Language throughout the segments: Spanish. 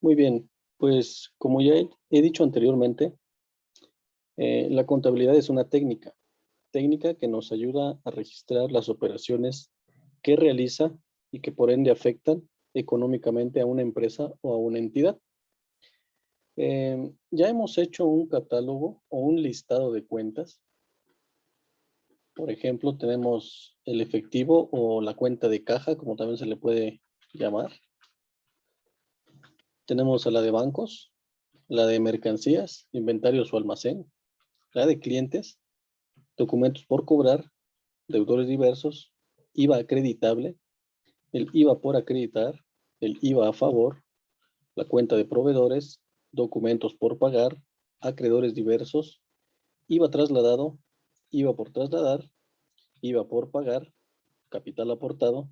Muy bien, pues como ya he dicho anteriormente, la contabilidad es una técnica que nos ayuda a registrar las operaciones que realiza y que por ende afectan económicamente a una empresa o a una entidad. Ya hemos hecho un catálogo o un listado de cuentas. Por ejemplo, tenemos el efectivo o la cuenta de caja, como también se le puede llamar. Tenemos a la de bancos, la de mercancías, inventarios o almacén, la de clientes, documentos por cobrar, deudores diversos, IVA acreditable, el IVA por acreditar, el IVA a favor, la cuenta de proveedores, documentos por pagar, acreedores diversos, IVA trasladado, IVA por trasladar, IVA por pagar, capital aportado,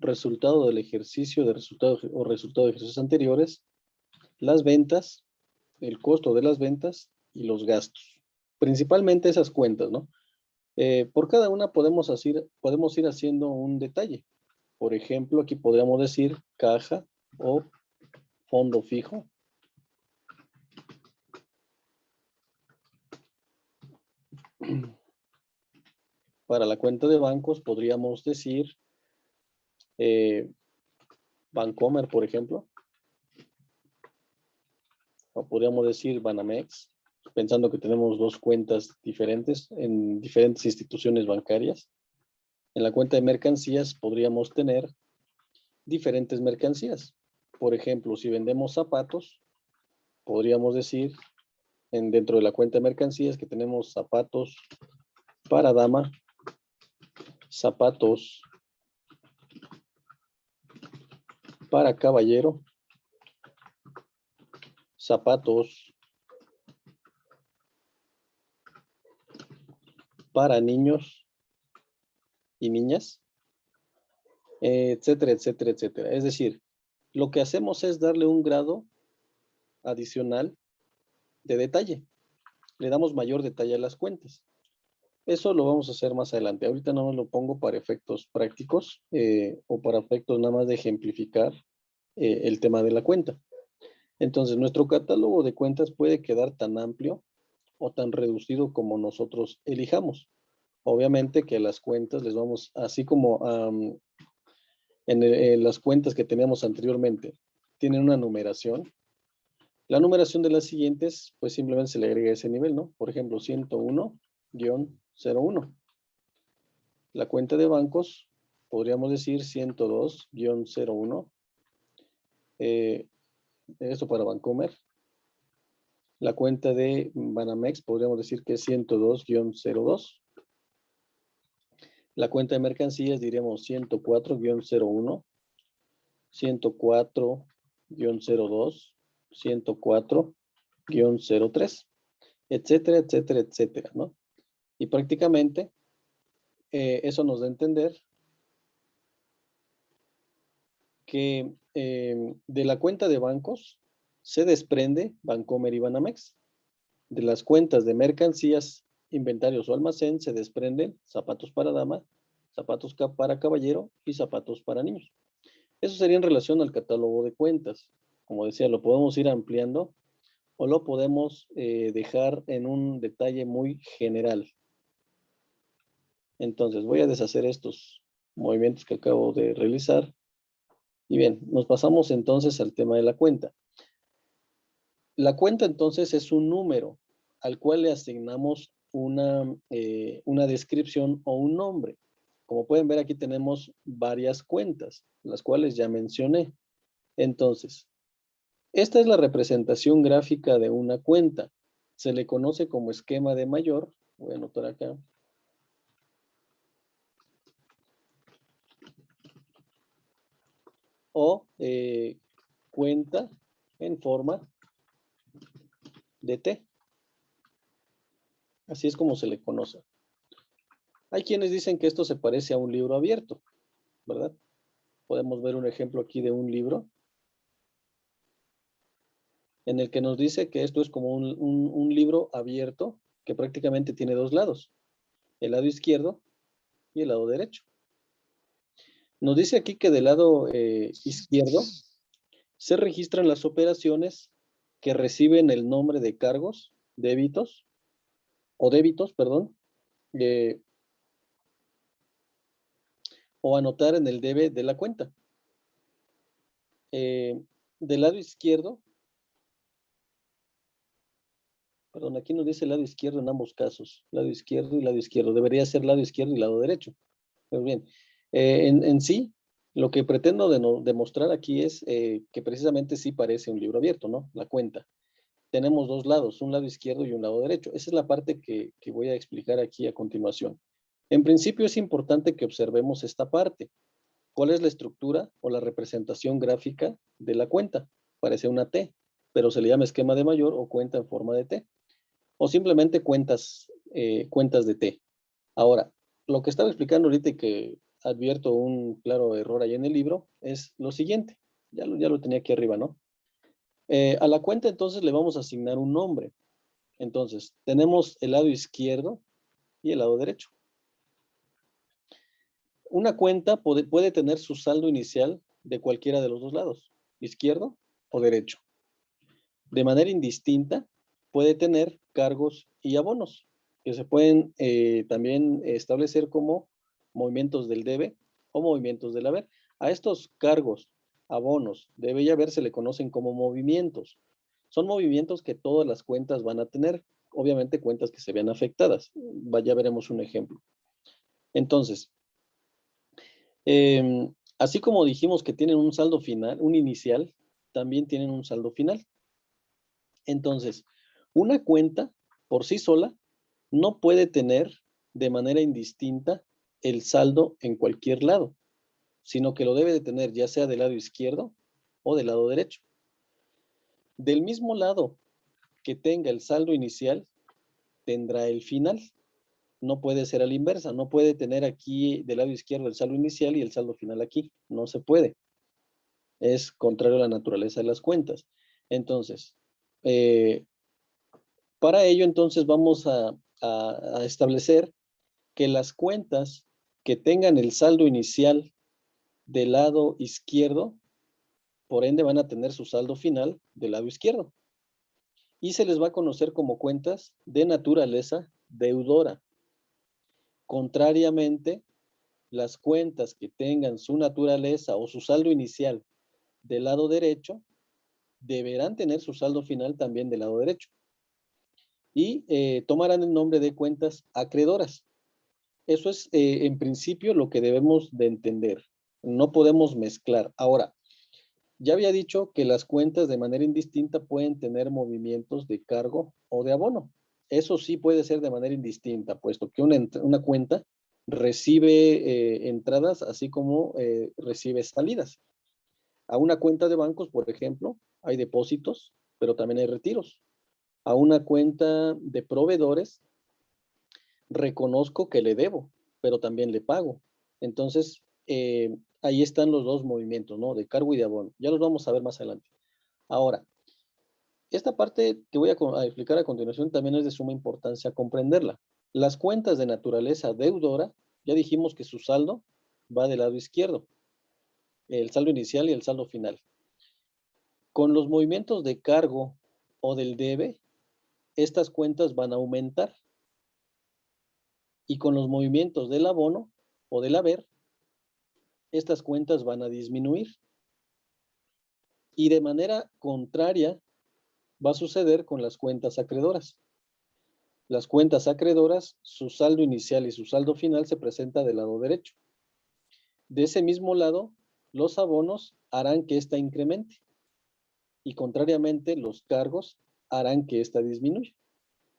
resultado del ejercicio de resultados o resultado de ejercicios anteriores, las ventas, el costo de las ventas y los gastos. Principalmente esas cuentas, ¿no? Por cada una podemos ir haciendo un detalle. Por ejemplo, aquí podríamos decir caja o fondo fijo. Para la cuenta de bancos podríamos decir Bancomer, por ejemplo. O podríamos decir Banamex, pensando que tenemos dos cuentas diferentes en diferentes instituciones bancarias. En la cuenta de mercancías podríamos tener diferentes mercancías. Por ejemplo, si vendemos zapatos, podríamos decir dentro de la cuenta de mercancías que tenemos zapatos para dama, zapatos para caballero, zapatos para niños y niñas, etcétera, etcétera, etcétera. Es decir, lo que hacemos es darle un grado adicional de detalle. Le damos mayor detalle a las cuentas. Eso lo vamos a hacer más adelante. Ahorita no lo pongo para efectos prácticos o para efectos nada más de ejemplificar el tema de la cuenta. Entonces, nuestro catálogo de cuentas puede quedar tan amplio o tan reducido como nosotros elijamos. Obviamente que las cuentas les vamos, así como en las cuentas que teníamos anteriormente, tienen una numeración. La numeración de las siguientes, pues simplemente se le agrega ese nivel, ¿no? Por ejemplo, 101-01. La cuenta de bancos, podríamos decir 102-01. Esto para Bancomer. La cuenta de Banamex, podríamos decir que es 102-02. La cuenta de mercancías, diríamos 104-01, 104-02, 104-03, etcétera, etcétera, etcétera, ¿no? Y prácticamente eso nos da a entender que de la cuenta de bancos se desprende Bancomer y Banamex. De las cuentas de mercancías, inventarios o almacén se desprenden zapatos para dama, zapatos para caballero y zapatos para niños. Eso sería en relación al catálogo de cuentas. Como decía, lo podemos ir ampliando o lo podemos dejar en un detalle muy general. Entonces, voy a deshacer estos movimientos que acabo de realizar. Y bien, nos pasamos entonces al tema de la cuenta. La cuenta entonces es un número al cual le asignamos una descripción o un nombre. Como pueden ver, aquí tenemos varias cuentas, las cuales ya mencioné. Entonces, esta es la representación gráfica de una cuenta. Se le conoce como esquema de mayor. Voy a anotar acá. O cuenta en forma de T. Así es como se le conoce. Hay quienes dicen que esto se parece a un libro abierto, ¿verdad? Podemos ver un ejemplo aquí de un libro en el que nos dice que esto es como un libro abierto que prácticamente tiene dos lados, el lado izquierdo y el lado derecho. Nos dice aquí que del lado izquierdo se registran las operaciones que reciben el nombre de cargos, débitos, perdón, o anotar en el debe de la cuenta. Del lado izquierdo, perdón, aquí nos dice lado izquierdo en ambos casos, lado izquierdo y lado izquierdo. Debería ser lado izquierdo y lado derecho. Muy bien. En sí, lo que pretendo demostrar aquí es que precisamente sí parece un libro abierto, ¿no? La cuenta. Tenemos dos lados, un lado izquierdo y un lado derecho. Esa es la parte que voy a explicar aquí a continuación. En principio es importante que observemos esta parte. ¿Cuál es la estructura o la representación gráfica de la cuenta? Parece una T, pero se le llama esquema de mayor o cuenta en forma de T. O simplemente cuentas de T. Ahora, lo que estaba explicando ahorita y que advierto un claro error ahí en el libro es lo siguiente. Ya lo tenía aquí arriba, ¿no? A la cuenta entonces le vamos a asignar un nombre. Entonces, tenemos el lado izquierdo y el lado derecho. Una cuenta puede tener su saldo inicial de cualquiera de los dos lados, izquierdo o derecho. De manera indistinta, puede tener cargos y abonos, que se pueden también establecer como movimientos del debe o movimientos del haber. A estos cargos, abonos, debe y haber se le conocen como movimientos. Son movimientos que todas las cuentas van a tener, obviamente cuentas que se vean afectadas. Ya veremos un ejemplo. Entonces, así como dijimos que tienen un saldo final, un inicial, también tienen un saldo final. Entonces, una cuenta por sí sola no puede tener de manera indistinta el saldo en cualquier lado, sino que lo debe de tener ya sea del lado izquierdo o del lado derecho. Del mismo lado que tenga el saldo inicial, tendrá el final. No puede ser a la inversa, no puede tener aquí del lado izquierdo el saldo inicial y el saldo final aquí, no se puede. Es contrario a la naturaleza de las cuentas. Entonces, para ello entonces vamos a establecer que las cuentas que tengan el saldo inicial del lado izquierdo, por ende van a tener su saldo final del lado izquierdo. Y se les va a conocer como cuentas de naturaleza deudora. Contrariamente, las cuentas que tengan su naturaleza o su saldo inicial del lado derecho, deberán tener su saldo final también del lado derecho. Y tomarán el nombre de cuentas acreedoras. Eso es en principio lo que debemos de entender. No podemos mezclar. Ahora, ya había dicho que las cuentas de manera indistinta pueden tener movimientos de cargo o de abono. Eso sí puede ser de manera indistinta, puesto que una cuenta recibe entradas así como recibe salidas. A una cuenta de bancos, por ejemplo, hay depósitos, pero también hay retiros. A una cuenta de proveedores, reconozco que le debo, pero también le pago. Entonces, ahí están los dos movimientos, ¿no? De cargo y de abono. Ya los vamos a ver más adelante. Ahora, esta parte que voy a explicar a continuación también es de suma importancia comprenderla. Las cuentas de naturaleza deudora, ya dijimos que su saldo va del lado izquierdo, el saldo inicial y el saldo final. Con los movimientos de cargo o del debe, estas cuentas van a aumentar. Y con los movimientos del abono o del haber, estas cuentas van a disminuir. Y de manera contraria va a suceder con las cuentas acreedoras. Las cuentas acreedoras, su saldo inicial y su saldo final se presenta del lado derecho. De ese mismo lado, los abonos harán que ésta incremente. Y contrariamente, los cargos harán que ésta disminuya.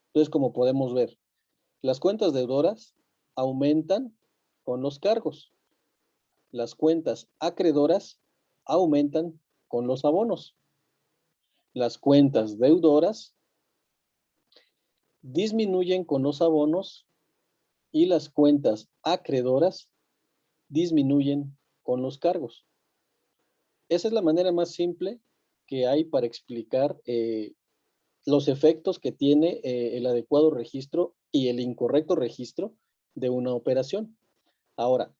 Entonces, como podemos ver, las cuentas deudoras aumentan con los cargos. Las cuentas acreedoras aumentan con los abonos. Las cuentas deudoras disminuyen con los abonos y las cuentas acreedoras disminuyen con los cargos. Esa es la manera más simple que hay para explicar los efectos que tiene el adecuado registro y el incorrecto registro de una operación. Ahora,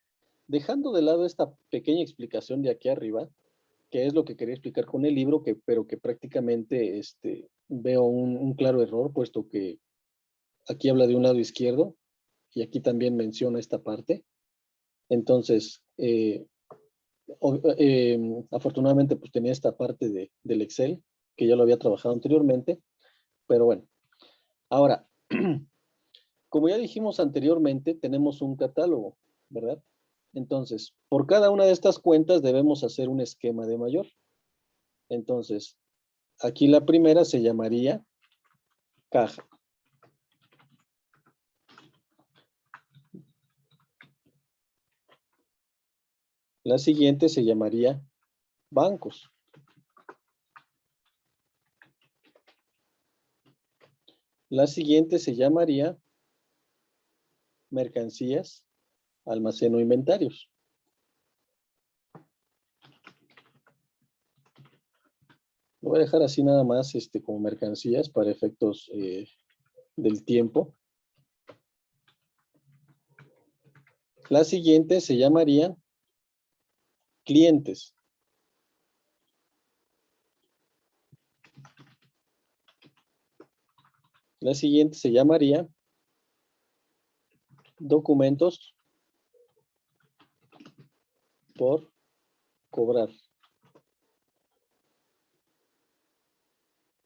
dejando de lado esta pequeña explicación de aquí arriba, que es lo que quería explicar con el libro, pero que prácticamente veo un claro error, puesto que aquí habla de un lado izquierdo y aquí también menciona esta parte. Entonces, afortunadamente, pues tenía esta parte del Excel, que ya lo había trabajado anteriormente, pero bueno. Ahora, como ya dijimos anteriormente, tenemos un catálogo, ¿verdad? Entonces, por cada una de estas cuentas debemos hacer un esquema de mayor. Entonces, aquí la primera se llamaría caja. La siguiente se llamaría bancos. La siguiente se llamaría mercancías, almacén o inventarios. Lo voy a dejar así nada más como mercancías para efectos del tiempo. La siguiente se llamaría clientes. La siguiente se llamaría documentos por cobrar.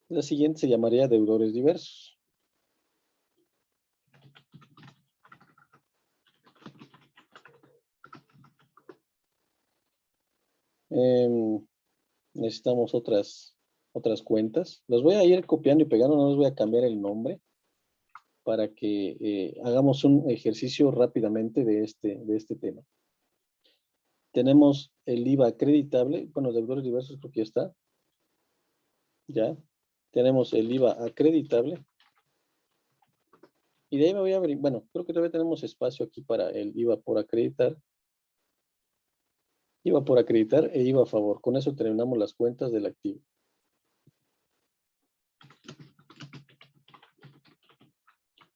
La siguiente se llamaría deudores diversos. Necesitamos otras cuentas. Las voy a ir copiando y pegando, no les voy a cambiar el nombre para que hagamos un ejercicio rápidamente de este tema. Tenemos el IVA acreditable, bueno, deudores diversos porque ya está. Ya. Tenemos el IVA acreditable. Y de ahí me voy a abrir, bueno, creo que todavía tenemos espacio aquí para el IVA por acreditar. IVA por acreditar e IVA a favor. Con eso terminamos las cuentas del activo.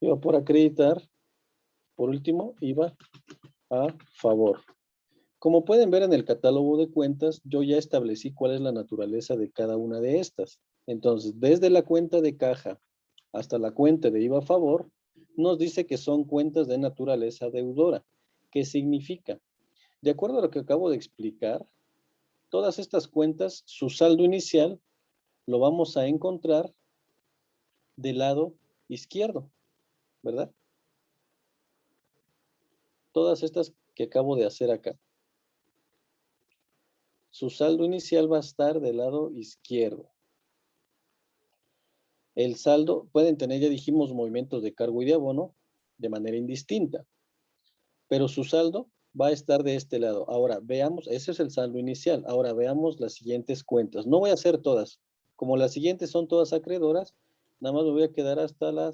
IVA por acreditar. Por último, IVA a favor. Como pueden ver en el catálogo de cuentas, yo ya establecí cuál es la naturaleza de cada una de estas. Entonces, desde la cuenta de caja hasta la cuenta de IVA a favor, nos dice que son cuentas de naturaleza deudora. ¿Qué significa? De acuerdo a lo que acabo de explicar, todas estas cuentas, su saldo inicial lo vamos a encontrar del lado izquierdo, ¿verdad? Todas estas que acabo de hacer acá. Su saldo inicial va a estar del lado izquierdo. El saldo, pueden tener, ya dijimos, movimientos de cargo y de abono de manera indistinta, pero su saldo va a estar de este lado. Ahora, veamos, ese es el saldo inicial. Ahora veamos las siguientes cuentas. No voy a hacer todas. Como las siguientes son todas acreedoras, nada más me voy a quedar hasta la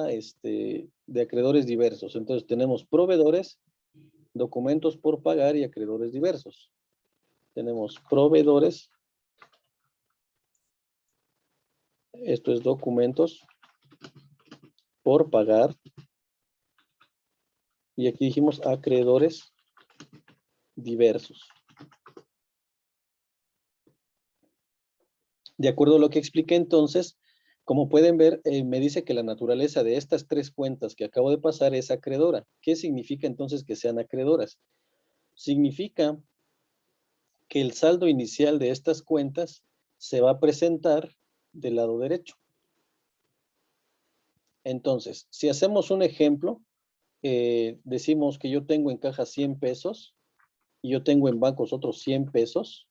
de acreedores diversos. Entonces tenemos proveedores, documentos por pagar y acreedores diversos. Tenemos proveedores. Esto es documentos por pagar. Y aquí dijimos acreedores diversos. De acuerdo a lo que expliqué entonces, como pueden ver, me dice que la naturaleza de estas tres cuentas que acabo de pasar es acreedora. ¿Qué significa entonces que sean acreedoras? Significa que el saldo inicial de estas cuentas se va a presentar del lado derecho. Entonces, si hacemos un ejemplo, decimos que yo tengo en caja 100 pesos y yo tengo en bancos otros 100 pesos.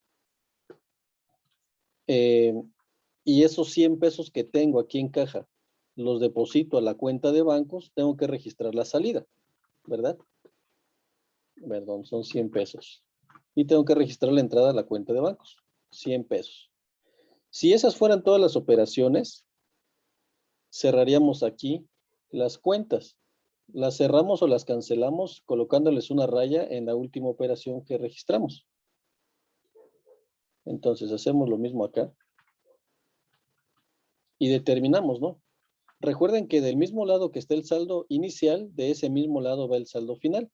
Y esos 100 pesos que tengo aquí en caja, los deposito a la cuenta de bancos, tengo que registrar la salida, ¿verdad? Perdón, son 100 pesos. Y tengo que registrar la entrada a la cuenta de bancos, 100 pesos. Si esas fueran todas las operaciones, cerraríamos aquí las cuentas. Las cerramos o las cancelamos colocándoles una raya en la última operación que registramos. Entonces hacemos lo mismo acá. Y determinamos, ¿no? Recuerden que del mismo lado que está el saldo inicial, de ese mismo lado va el saldo final.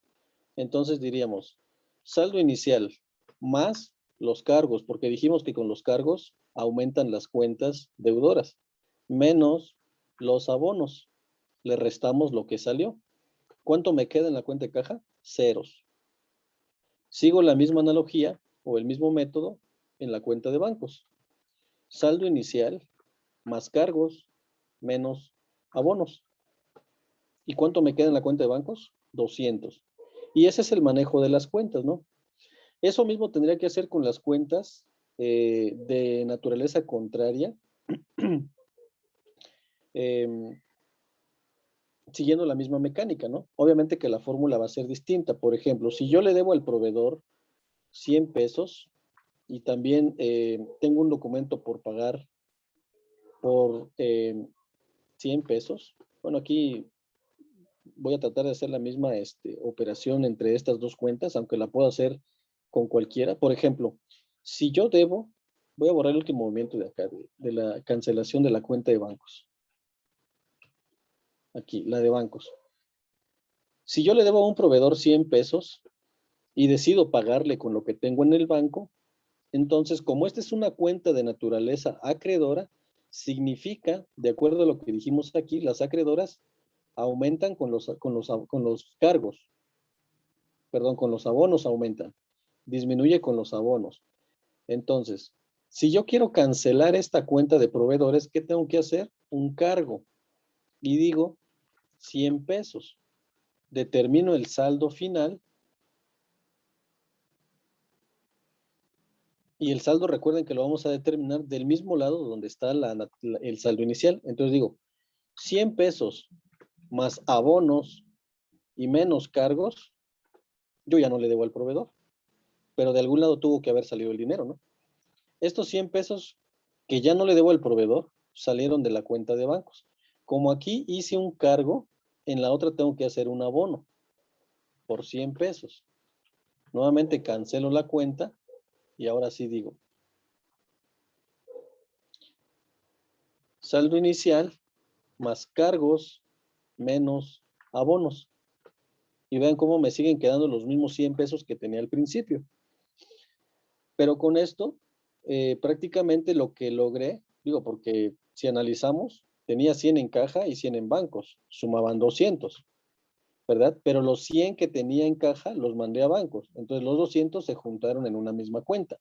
Entonces diríamos, saldo inicial más los cargos, porque dijimos que con los cargos aumentan las cuentas deudoras, menos los abonos. Le restamos lo que salió. ¿Cuánto me queda en la cuenta de caja? Ceros. Sigo la misma analogía o el mismo método en la cuenta de bancos. Saldo inicial más cargos menos abonos. ¿Y cuánto me queda en la cuenta de bancos? 200. Y ese es el manejo de las cuentas, ¿no? Eso mismo tendría que hacer con las cuentas de naturaleza contraria, siguiendo la misma mecánica, ¿no? Obviamente que la fórmula va a ser distinta. Por ejemplo, si yo le debo al proveedor 100 pesos y también tengo un documento por pagar por 100 pesos, bueno, aquí voy a tratar de hacer la misma operación entre estas dos cuentas, aunque la puedo hacer con cualquiera. Por ejemplo, si yo debo, voy a borrar el último movimiento de acá, de la cancelación de la cuenta de bancos. Aquí, la de bancos. Si yo le debo a un proveedor 100 pesos y decido pagarle con lo que tengo en el banco, entonces, como esta es una cuenta de naturaleza acreedora, significa, de acuerdo a lo que dijimos aquí, las acreedoras aumentan con los cargos, perdón, con los abonos aumentan, disminuye con los abonos. Entonces, si yo quiero cancelar esta cuenta de proveedores, ¿qué tengo que hacer? Un cargo. Y digo 100 pesos. Determino el saldo final. Y el saldo, recuerden que lo vamos a determinar del mismo lado donde está el saldo inicial. Entonces digo, 100 pesos más abonos y menos cargos, yo ya no le debo al proveedor. Pero de algún lado tuvo que haber salido el dinero, ¿no? Estos 100 pesos que ya no le debo al proveedor salieron de la cuenta de bancos. Como aquí hice un cargo, en la otra tengo que hacer un abono por 100 pesos. Nuevamente cancelo la cuenta y ahora sí digo, saldo inicial más cargos menos abonos. Y vean cómo me siguen quedando los mismos 100 pesos que tenía al principio. Pero con esto, prácticamente lo que logré, digo, porque si analizamos, tenía 100 en caja y 100 en bancos, sumaban 200, ¿verdad? Pero los 100 que tenía en caja los mandé a bancos, entonces los 200 se juntaron en una misma cuenta.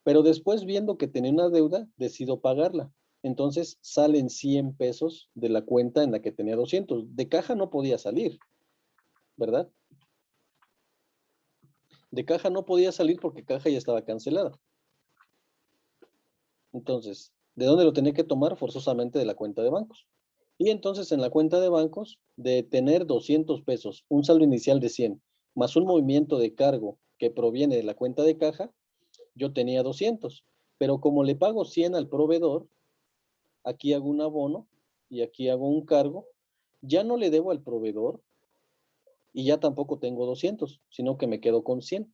Pero después, viendo que tenía una deuda, decido pagarla. Entonces salen 100 pesos de la cuenta en la que tenía 200. De caja no podía salir, ¿verdad? De caja no podía salir porque caja ya estaba cancelada. Entonces, ¿de dónde lo tenía que tomar? Forzosamente de la cuenta de bancos. Y entonces en la cuenta de bancos, de tener 200 pesos, un saldo inicial de 100, más un movimiento de cargo que proviene de la cuenta de caja, yo tenía 200. Pero como le pago 100 al proveedor, aquí hago un abono y aquí hago un cargo, ya no le debo al proveedor y ya tampoco tengo 200, sino que me quedo con 100.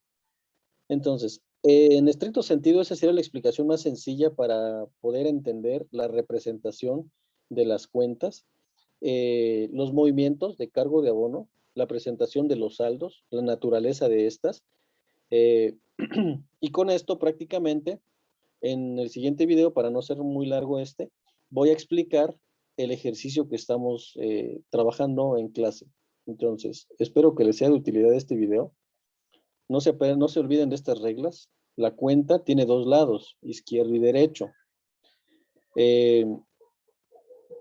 Entonces, en estricto sentido, esa sería la explicación más sencilla para poder entender la representación de las cuentas, los movimientos de cargo de abono, la presentación de los saldos, la naturaleza de estas. Y con esto prácticamente, en el siguiente video, para no ser muy largo voy a explicar el ejercicio que estamos trabajando en clase. Entonces, espero que les sea de utilidad este video. No se olviden de estas reglas. La cuenta tiene dos lados, izquierdo y derecho.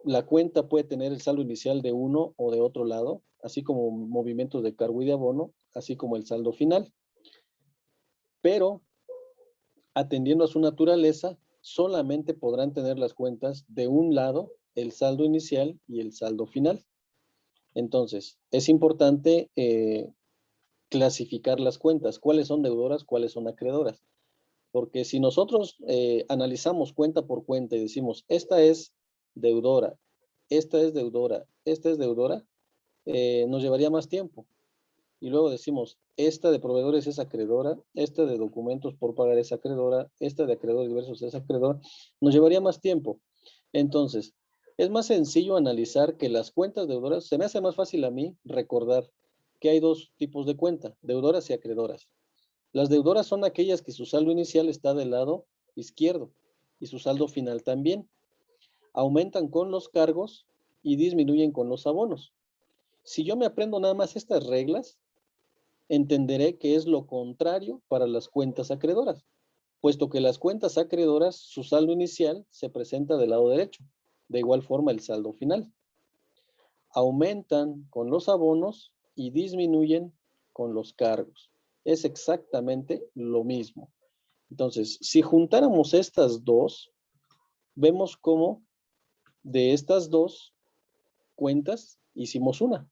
La cuenta puede tener el saldo inicial de uno o de otro lado, así como movimientos de cargo y de abono, así como el saldo final. Pero, atendiendo a su naturaleza, solamente podrán tener las cuentas de un lado, el saldo inicial y el saldo final. Entonces, es importante clasificar las cuentas, cuáles son deudoras, cuáles son acreedoras. Porque si nosotros analizamos cuenta por cuenta y decimos, esta es deudora, esta es deudora, esta es deudora, nos llevaría más tiempo. Y luego decimos, esta de proveedores es acreedora, esta de documentos por pagar es acreedora, esta de acreedores diversos es acreedora, nos llevaría más tiempo. Entonces, es más sencillo analizar que las cuentas deudoras, se me hace más fácil a mí recordar que hay dos tipos de cuenta, deudoras y acreedoras. Las deudoras son aquellas que su saldo inicial está del lado izquierdo y su saldo final también. Aumentan con los cargos y disminuyen con los abonos. Si yo me aprendo nada más estas reglas, entenderé que es lo contrario para las cuentas acreedoras, puesto que las cuentas acreedoras, su saldo inicial se presenta del lado derecho, de igual forma el saldo final. Aumentan con los abonos y disminuyen con los cargos. Es exactamente lo mismo. Entonces, si juntáramos estas dos, vemos cómo de estas dos cuentas hicimos una,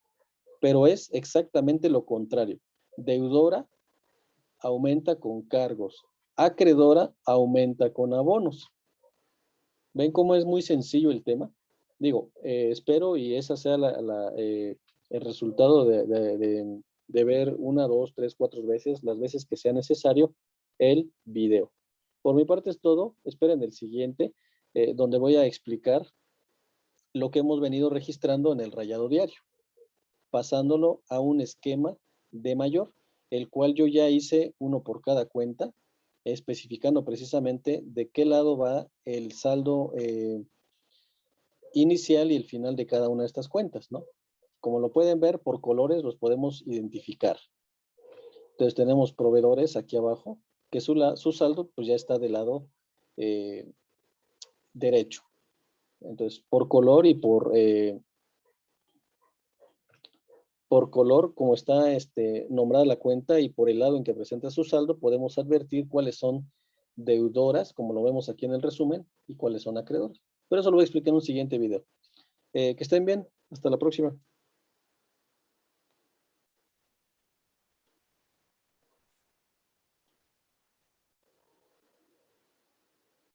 pero es exactamente lo contrario. Deudora aumenta con cargos, acreedora aumenta con abonos. ¿Ven cómo es muy sencillo el tema? Digo, espero y esa sea el resultado de ver una, dos, tres, cuatro veces, las veces que sea necesario, el video. Por mi parte es todo. Esperen el siguiente, donde voy a explicar lo que hemos venido registrando en el rayado diario, pasándolo a un esquema de mayor, el cual yo ya hice uno por cada cuenta, especificando precisamente de qué lado va el saldo inicial y el final de cada una de estas cuentas, ¿no? Como lo pueden ver, por colores los podemos identificar. Entonces tenemos proveedores aquí abajo, que su saldo pues ya está del lado derecho. Entonces, por color y por color, como está nombrada la cuenta y por el lado en que presenta su saldo, podemos advertir cuáles son deudoras, como lo vemos aquí en el resumen, y cuáles son acreedoras. Pero eso lo voy a explicar en un siguiente video. Que estén bien. Hasta la próxima.